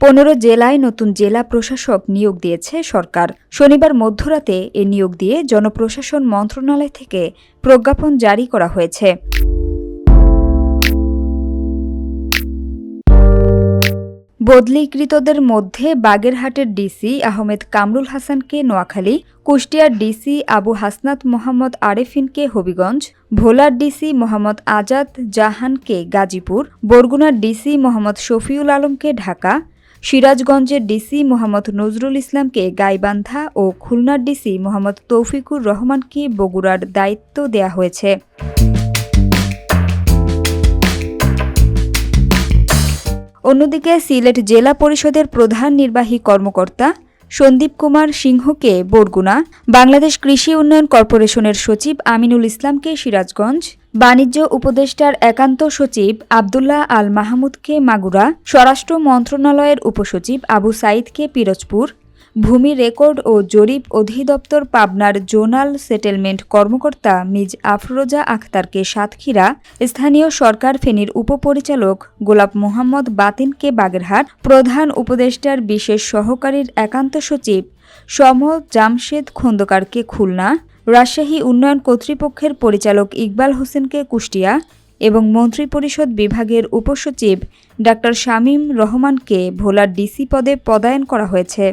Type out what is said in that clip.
15 জেলায় নতুন জেলা প্রশাসক নিয়োগ দিয়েছে সরকার। শনিবার মধ্যরাতে এ নিয়োগ দিয়ে জনপ্রশাসন মন্ত্রণালয় থেকে প্রজ্ঞাপন জারি করা হয়েছে। বদলিকৃতদের মধ্যে বাগেরহাটের ডিসি আহমেদ কামরুল হাসানকে নোয়াখালী, কুষ্টিয়ার ডিসি আবু হাসনাত মোহাম্মদ আরেফিনকে হবিগঞ্জ, ভোলার ডিসি মোহাম্মদ আজাদ জাহানকে গাজীপুর, বরগুনার ডিসি মোহাম্মদ শফিউল আলমকে ঢাকা, সিরাজগঞ্জের ডিসি মোহাম্মদ নজরুল ইসলামকে গাইবান্ধা ও খুলনার ডিসি মোহাম্মদ তৌফিকুর রহমানকে বগুড়ার দায়িত্ব দেয়া হয়েছে। অন্যদিকে সিলেট জেলা পরিষদের প্রধান নির্বাহী কর্মকর্তা সন্দীপ কুমার সিংহকে বরগুনা, বাংলাদেশ কৃষি উন্নয়ন কর্পোরেশনের সচিব আমিনুল ইসলামকে সিরাজগঞ্জ, বাণিজ্য উপদেষ্টার একান্ত সচিব আবদুল্লাহ আল মাহমুদকে মাগুরা, স্বরাষ্ট্র মন্ত্রণালয়ের উপসচিব আবু সাইদকে পিরোজপুর, ভূমি রেকর্ড ও জরিপ অধিদপ্তর পাবনার জোনাল সেটেলমেন্ট কর্মকর্তা মিজ আফরোজা আখতারকে সাতক্ষীরা, স্থানীয় সরকার ফেনীর উপপরিচালক গোলাপ মোহাম্মদ বাতিনকে বাগেরহাট, প্রধান উপদেষ্টার বিশেষ সহকারীর একান্ত সচিব সমল জামশেদ খন্দকারকে খুলনা, রাজশাহী উন্নয়ন কর্তৃপক্ষের পরিচালক ইকবাল হোসেনকে কুষ্টিয়া এবং মন্ত্রিপরিষদ বিভাগের উপসচিব ডা. শামীম রহমানকে ভোলার ডিসি পদে পদায়ন করা হয়েছে।